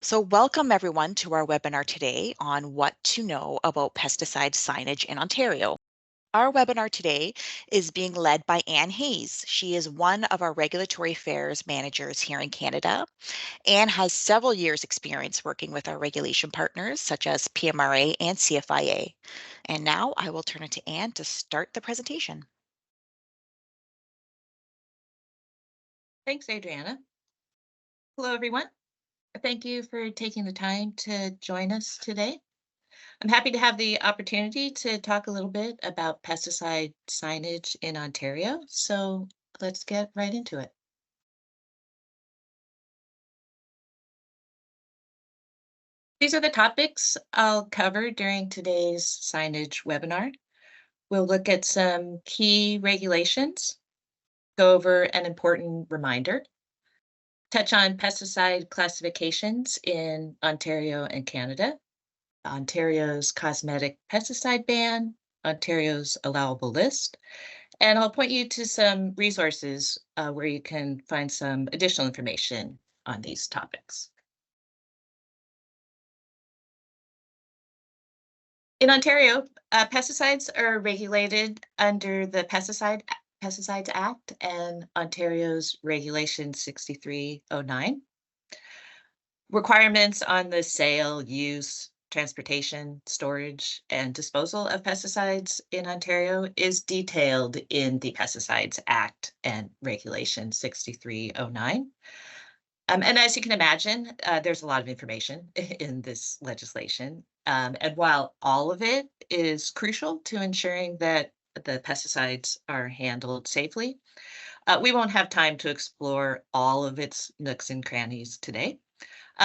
So welcome everyone to our webinar today on what to know about pesticide signage in Ontario. Our webinar today is being led by Anne Hayes. She is one of our regulatory affairs managers here in Canada. Anne has several years experience working with our regulation partners such as PMRA and CFIA. And now I will turn it to Anne to start the presentation. Thanks, Adriana. Hello, everyone. Thank you for taking the time to join us today. I'm happy to have the opportunity to talk a little bit about pesticide signage in Ontario. So let's get right into it. These are the topics I'll cover during today's signage webinar. We'll look at some key regulations, go over an important reminder, touch on pesticide classifications in Ontario and Canada, Ontario's cosmetic pesticide ban, Ontario's allowable list, and I'll point you to some resources where you can find some additional information on these topics. In Ontario, pesticides are regulated under the Pesticides Act and Ontario's Regulation 6309. Requirements on the sale, use, transportation, storage, and disposal of pesticides in Ontario is detailed in the Pesticides Act and Regulation 6309. And as you can imagine, there's a lot of information in this legislation. And while all of it is crucial to ensuring that the pesticides are handled safely, we won't have time to explore all of its nooks and crannies today.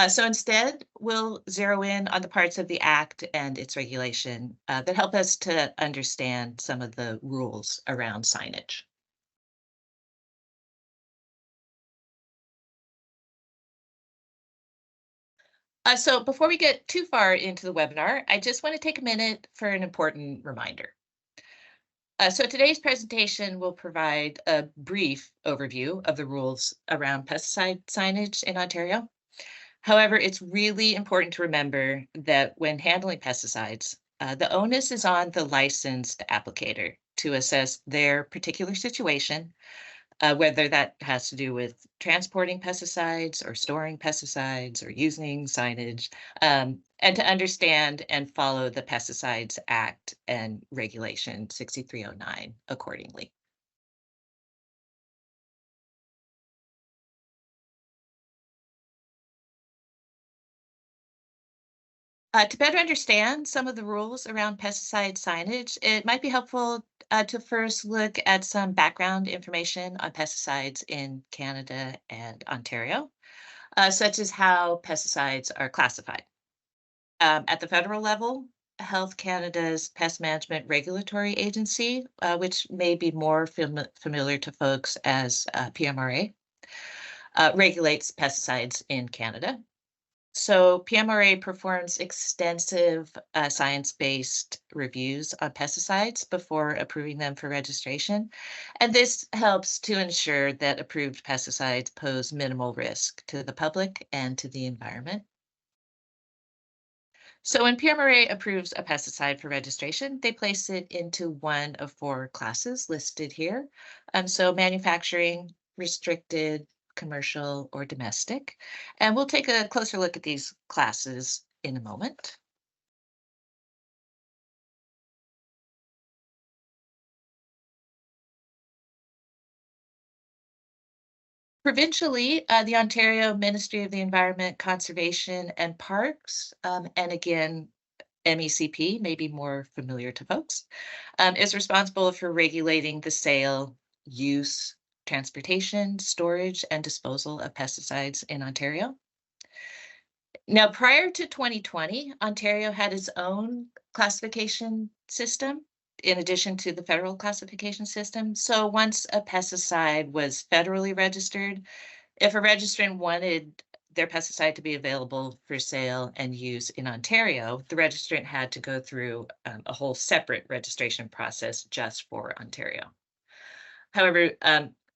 So instead, we'll zero in on the parts of the Act and its regulation that help us to understand some of the rules around signage. So before we get too far into the webinar, I just want to take a minute for an important reminder. So today's presentation will provide a brief overview of the rules around pesticide signage in Ontario. However, it's really important to remember that when handling pesticides, the onus is on the licensed applicator to assess their particular situation, whether that has to do with transporting pesticides or storing pesticides or using signage, and to understand and follow the Pesticides Act and Regulation 6309 accordingly. To better understand some of the rules around pesticide signage, it might be helpful to first look at some background information on pesticides in Canada and Ontario, such as how pesticides are classified. At the federal level, Health Canada's Pest Management Regulatory Agency, which may be more familiar to folks as PMRA, regulates pesticides in Canada. So PMRA performs extensive science-based reviews on pesticides before approving them for registration. And this helps to ensure that approved pesticides pose minimal risk to the public and to the environment. So when PMRA approves a pesticide for registration, they place it into one of four classes listed here. So manufacturing, restricted, commercial, or domestic. And we'll take a closer look at these classes in a moment. Provincially, the Ontario Ministry of the Environment, Conservation and Parks, and again, MECP, may be more familiar to folks, is responsible for regulating the sale, use, transportation, storage, and disposal of pesticides in Ontario. Now, prior to 2020, Ontario had its own classification system in addition to the federal classification system. So once a pesticide was federally registered, if a registrant wanted their pesticide to be available for sale and use in Ontario, the registrant had to go through a whole separate registration process just for Ontario. However,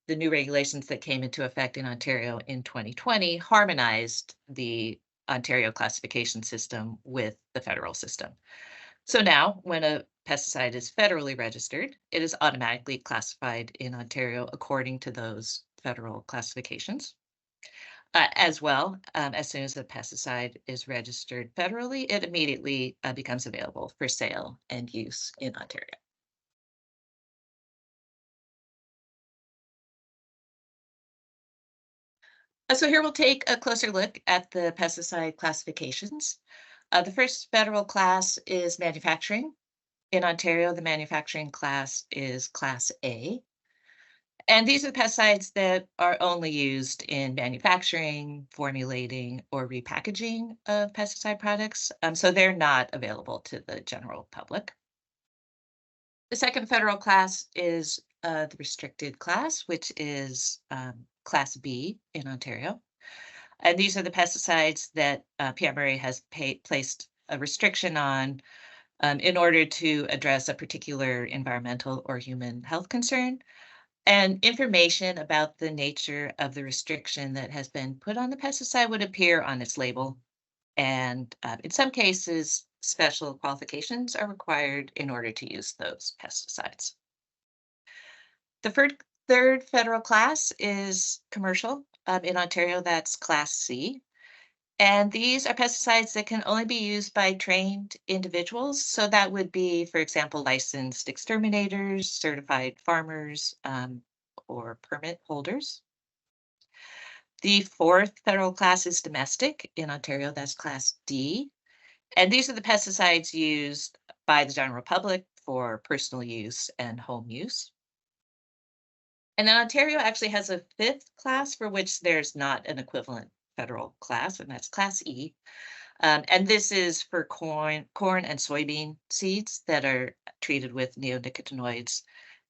the new regulations that came into effect in Ontario in 2020 harmonized the Ontario classification system with the federal system. So now, when a pesticide is federally registered, it is automatically classified in Ontario according to those federal classifications. As well, as soon as the pesticide is registered federally, it immediately becomes available for sale and use in Ontario. So here we'll take a closer look at the pesticide classifications. The first federal class is manufacturing. In Ontario, the manufacturing class is Class A. And these are the pesticides that are only used in manufacturing, formulating, or repackaging of pesticide products. So they're not available to the general public. The second federal class is the restricted class, which is Class B in Ontario. And these are the pesticides that Pierre Murray has placed a restriction on in order to address a particular environmental or human health concern. And information about the nature of the restriction that has been put on the pesticide would appear on its label. And in some cases, special qualifications are required in order to use those pesticides. The third federal class is commercial. In Ontario, that's Class C. And these are pesticides that can only be used by trained individuals. So that would be, for example, licensed exterminators, certified farmers, or permit holders. The fourth federal class is domestic. In Ontario, that's Class D. And these are the pesticides used by the general public for personal use and home use. And then Ontario actually has a fifth class for which there's not an equivalent federal class, and that's Class E. And this is for corn and soybean seeds that are treated with neonicotinoids,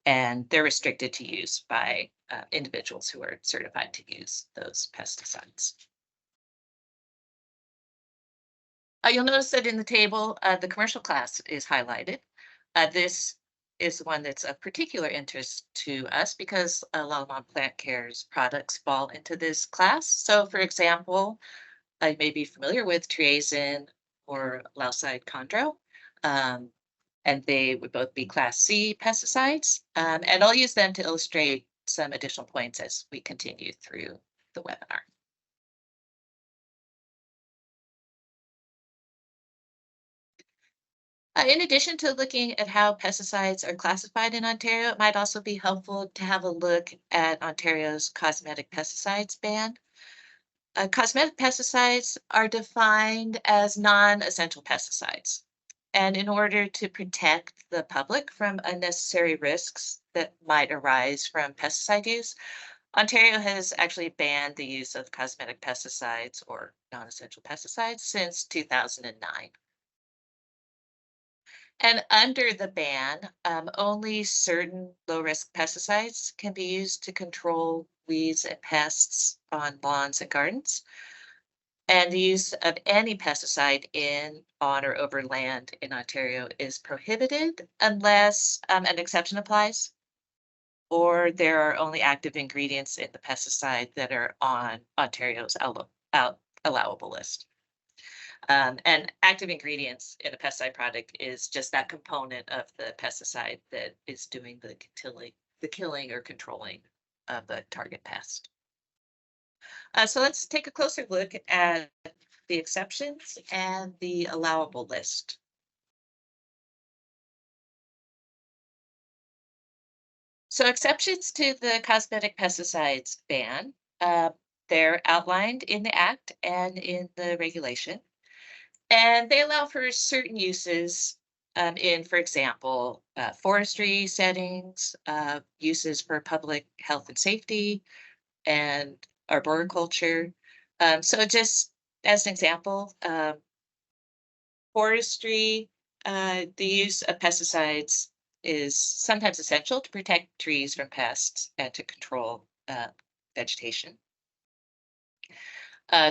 and they're restricted to use by individuals who are certified to use those pesticides. You'll notice that in the table, the commercial class is highlighted. This is the one that's of particular interest to us because Lallemand Plant Care's products fall into this class. So, for example, I may be familiar with triazine or Lauside chondro, um, and they would both be Class C pesticides. And I'll use them to illustrate some additional points as we continue through the webinar. In addition to looking at how pesticides are classified in Ontario, it might also be helpful to have a look at Ontario's cosmetic pesticides ban. Cosmetic pesticides are defined as non-essential pesticides. And in order to protect the public from unnecessary risks that might arise from pesticide use, Ontario has actually banned the use of cosmetic pesticides or non-essential pesticides since 2009. And under the ban, only certain low-risk pesticides can be used to control weeds and pests on lawns and gardens. And the use of any pesticide in, on, or over land in Ontario is prohibited unless an exception applies, or there are only active ingredients in the pesticide that are on Ontario's allowable list. And active ingredients in a pesticide product is just that component of the pesticide that is doing the killing or controlling of the target pest. So let's take a closer look at the exceptions and the allowable list. So exceptions to the cosmetic pesticides ban, they're outlined in the Act and in the regulation. And they allow for certain uses in, for example, forestry settings, uses for public health and safety, and arboriculture. So just as an example, forestry, the use of pesticides is sometimes essential to protect trees from pests and to control vegetation.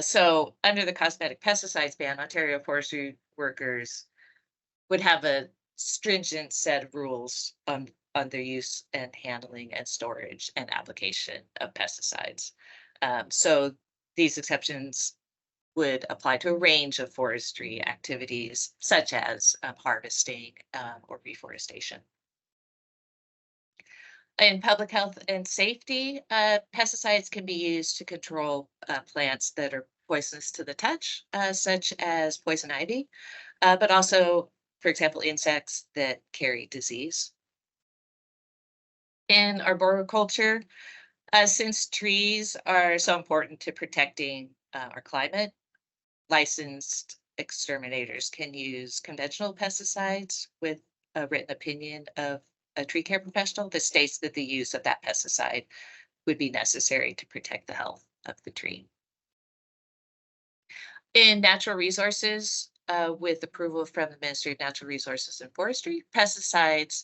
So under the cosmetic pesticides ban, Ontario forestry workers would have a stringent set of rules on their use and handling and storage and application of pesticides. So these exceptions would apply to a range of forestry activities, such as harvesting or reforestation. In public health and safety, pesticides can be used to control plants that are poisonous to the touch, such as poison ivy, but also, for example, insects that carry disease. In arboriculture, since trees are so important to protecting our climate, licensed exterminators can use conventional pesticides with a written opinion of a tree care professional that states that the use of that pesticide would be necessary to protect the health of the tree. In natural resources, with approval from the Ministry of Natural Resources and Forestry, pesticides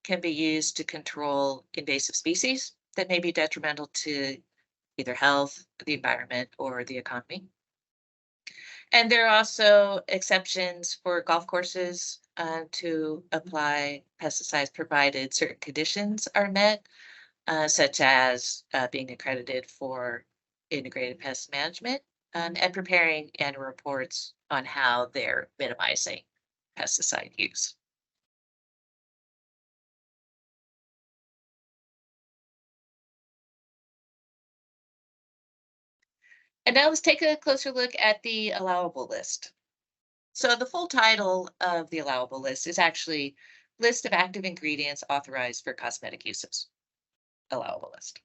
can be used to control invasive species that may be detrimental to either health, the environment, or the economy. And there are also exceptions for golf courses to apply pesticides provided certain conditions are met, such as being accredited for integrated pest management and preparing annual reports on how they're minimizing pesticide use. And now let's take a closer look at the allowable list. So the full title of the allowable list is actually List of Active Ingredients Authorized for Cosmetic Uses, allowable list.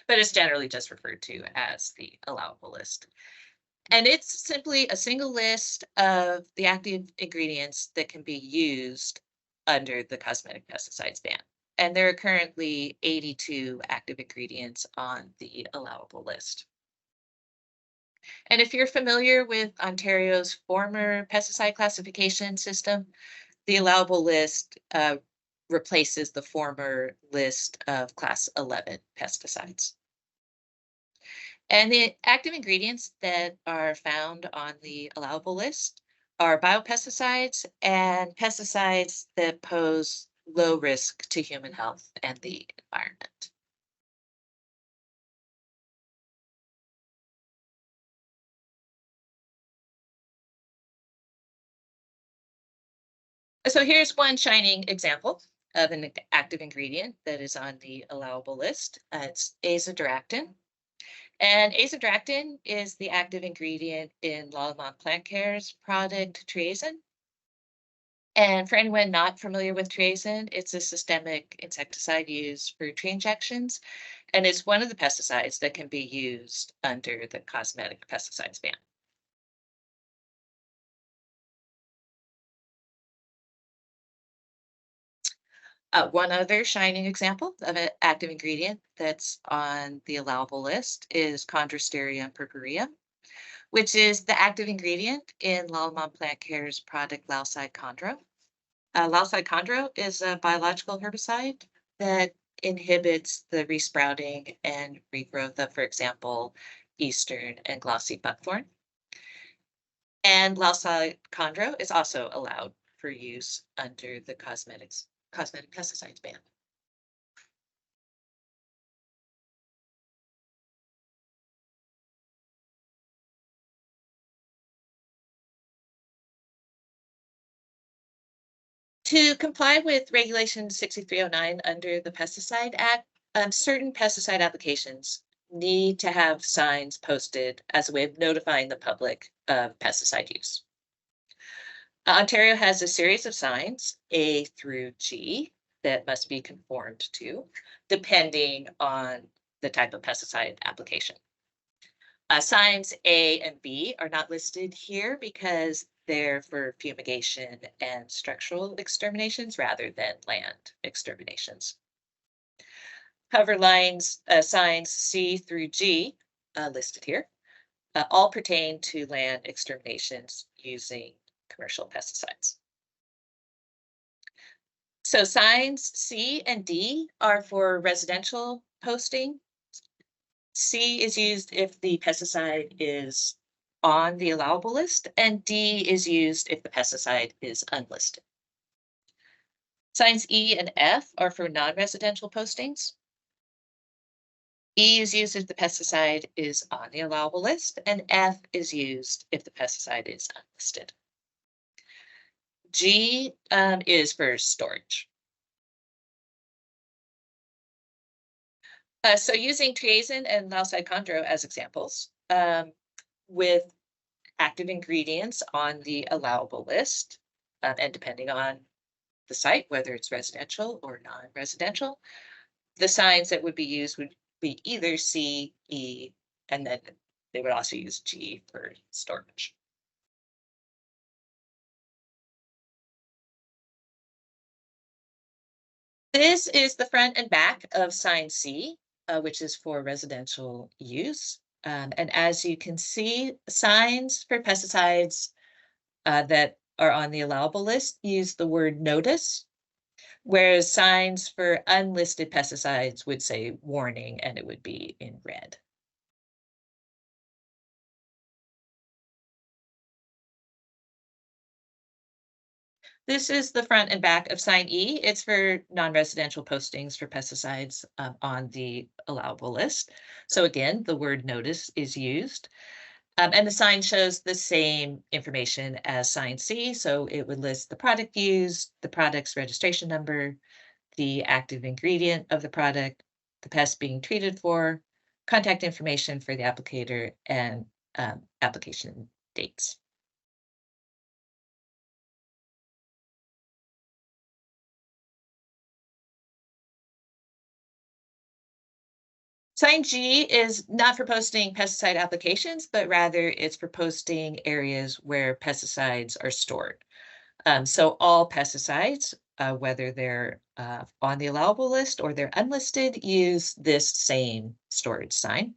But it's generally just referred to as the allowable list. And it's simply a single list of the active ingredients that can be used under the cosmetic pesticides ban. And there are currently 82 active ingredients on the allowable list. And if you're familiar with Ontario's former pesticide classification system, the allowable list replaces the former list of class 11 pesticides. And the active ingredients that are found on the allowable list are biopesticides and pesticides that pose low risk to human health and the environment. So here's one shining example of an active ingredient that is on the allowable list. It's azadirachtin. And azadirachtin is the active ingredient in Lallemand Plant Care's product triazine. And for anyone not familiar with triazine, it's a systemic insecticide used for tree injections, and it's one of the pesticides that can be used under the cosmetic pesticides ban. One other shining example of an active ingredient that's on the allowable list is Chondrosteria purpurea, which is the active ingredient in Lallemand Plant Care's product Lauside Chondro. Lauside Chondro is a biological herbicide that inhibits the resprouting and regrowth of, for example, eastern and glossy buckthorn. And Lauside Chondro is also allowed for use under the cosmetic pesticides ban. To comply with Regulation 6309 under the Pesticide Act, certain pesticide applications need to have signs posted as a way of notifying the public of pesticide use. Ontario has a series of signs, A through G, that must be conformed to, depending on the type of pesticide application. Signs A and B are not listed here because they're for fumigation and structural exterminations rather than land exterminations. However, signs C through G, listed here, all pertain to land exterminations using commercial pesticides. So signs C and D are for residential posting. C is used if the pesticide is on the allowable list, and D is used if the pesticide is unlisted. Signs E and F are for non-residential postings. E is used if the pesticide is on the allowable list, and F is used if the pesticide is unlisted. G is for storage. So using triazine and valsicondro as examples, with active ingredients on the allowable list, and depending on the site, whether it's residential or non-residential, the signs that would be used would be either C, E, and then they would also use G for storage. This is the front and back of sign C, which is for residential use. And as you can see, signs for pesticides that are on the allowable list use the word notice, whereas signs for unlisted pesticides would say warning and it would be in red. This is the front and back of sign E. It's for non-residential postings for pesticides on the allowable list. So again, the word notice is used. And the sign shows the same information as sign C. So it would list the product used, the product's registration number, the active ingredient of the product, the pest being treated for, contact information for the applicator, and application dates. Sign G is not for posting pesticide applications, but rather it's for posting areas where pesticides are stored. So all pesticides, whether they're on the allowable list or they're unlisted, use this same storage sign.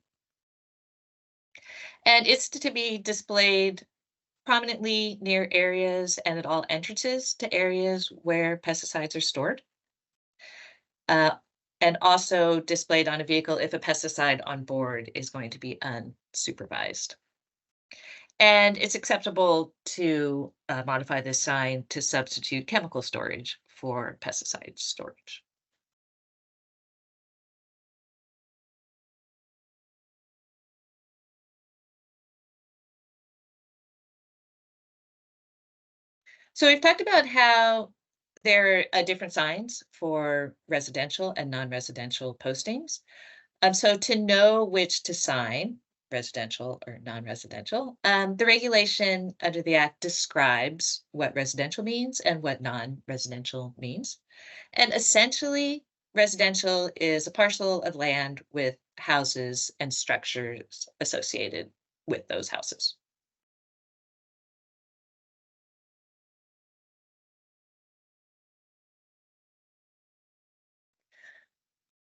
And it's to be displayed prominently near areas and at all entrances to areas where pesticides are stored. Uh, and also displayed on a vehicle if a pesticide on board is going to be unsupervised. And it's acceptable to modify this sign to substitute chemical storage for pesticide storage. So we've talked about how there are different signs for residential and non-residential postings. So to know which to sign, residential or non-residential, the regulation under the Act describes what residential means and what non-residential means. And essentially, residential is a parcel of land with houses and structures associated with those houses.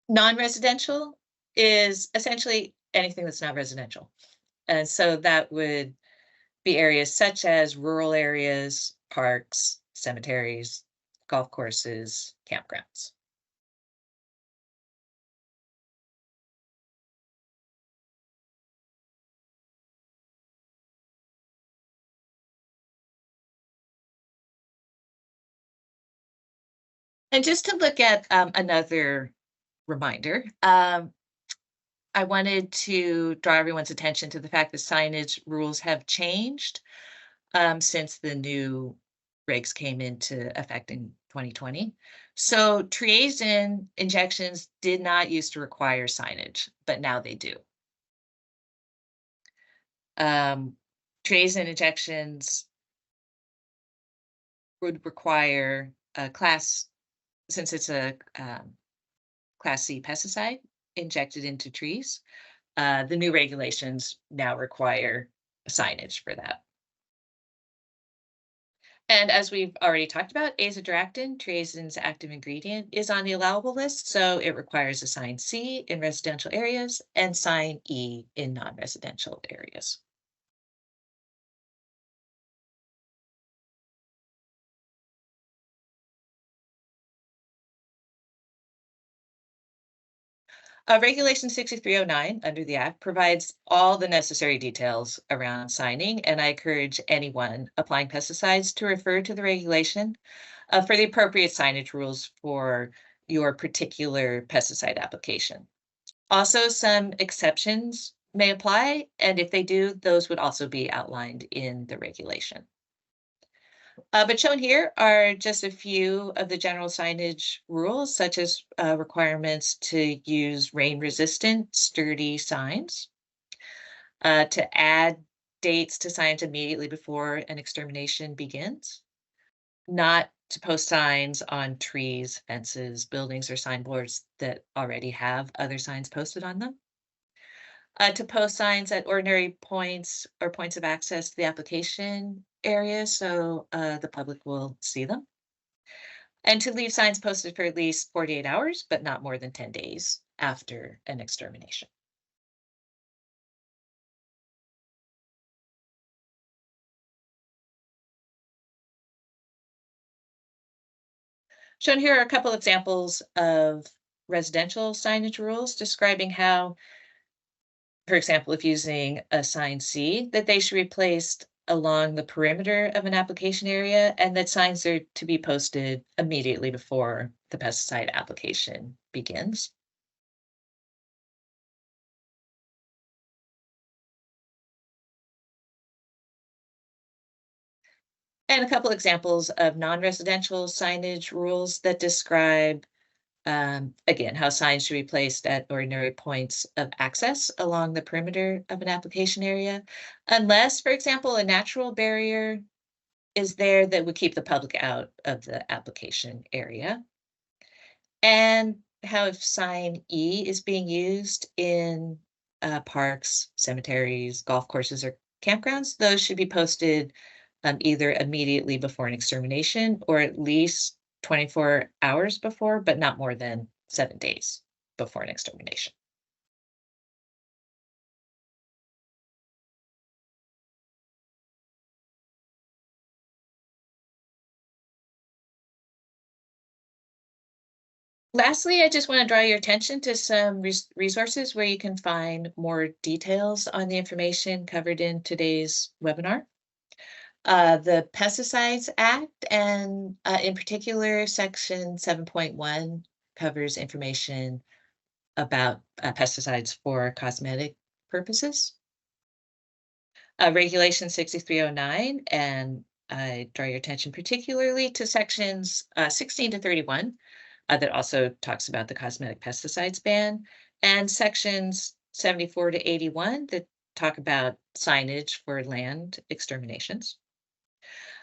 Non-residential is essentially anything that's not residential. And so that would be areas such as rural areas, parks, cemeteries, golf courses, campgrounds. And just to look at another reminder, I wanted to draw everyone's attention to the fact that signage rules have changed since the new regs came into effect in 2020. So triazine injections did not used to require signage, but now they do. Um, Triazine injections would require a class, since it's a class C pesticide injected into trees. The new regulations now require signage for that. And as we've already talked about, azadirachtin, triazine's active ingredient, is on the allowable list, so it requires a sign C in residential areas and sign E in non-residential areas. Regulation 6309 under the Act provides all the necessary details around signing, and I encourage anyone applying pesticides to refer to the regulation for the appropriate signage rules for your particular pesticide application. Also, some exceptions may apply, and if they do, those would also be outlined in the regulation. But shown here are just a few of the general signage rules, such as requirements to use rain-resistant, sturdy signs, to add dates to signs immediately before an extermination begins, not to post signs on trees, fences, buildings, or signboards that already have other signs posted on them, to post signs at ordinary points or points of access to the application area so the public will see them, and to leave signs posted for at least 48 hours, but not more than 10 days after an extermination. Shown here are a couple examples of residential signage rules describing how, for example, if using a sign C, that they should be placed along the perimeter of an application area and that signs are to be posted immediately before the pesticide application begins. And a couple examples of non-residential signage rules that describe, again, how signs should be placed at ordinary points of access along the perimeter of an application area, unless, for example, a natural barrier is there that would keep the public out of the application area. And how if sign E is being used in parks, cemeteries, golf courses, or campgrounds, those should be posted either immediately before an extermination or at least 24 hours before, but not more than 7 days before an extermination. Lastly, I just want to draw your attention to some resources where you can find more details on the information covered in today's webinar. The Pesticides Act, and in particular, Section 7.1 covers information about pesticides for cosmetic purposes. Regulation 6309, and I draw your attention particularly to sections 16 to 31 that also talks about the cosmetic pesticides ban, and sections 74 to 81 that talk about signage for land exterminations.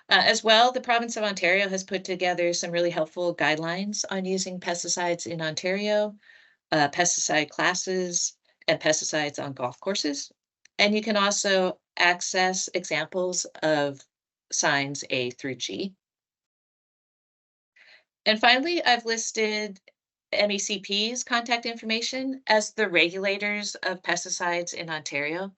As well, the province of Ontario has put together some really helpful guidelines on using pesticides in Ontario, pesticide classes, and pesticides on golf courses. And you can also access examples of signs A through G. And finally, I've listed MECP's contact information as the regulators of pesticides in Ontario.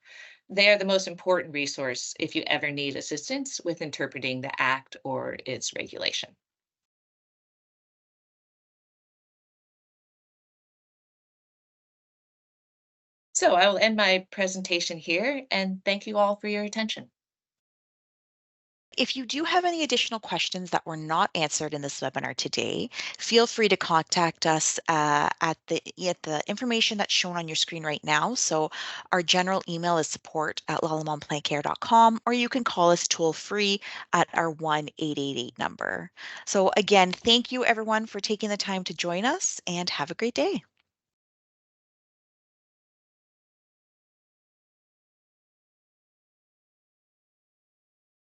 They are the most important resource if you ever need assistance with interpreting the Act or its regulation. So I will end my presentation here and thank you all for your attention. If you do have any additional questions that were not answered in this webinar today, feel free to contact us at the information that's shown on your screen right now. So our general email is support@lalamontplancare.com, or you can call us toll free at our 1-888 number. So again, thank you everyone for taking the time to join us and have a great day.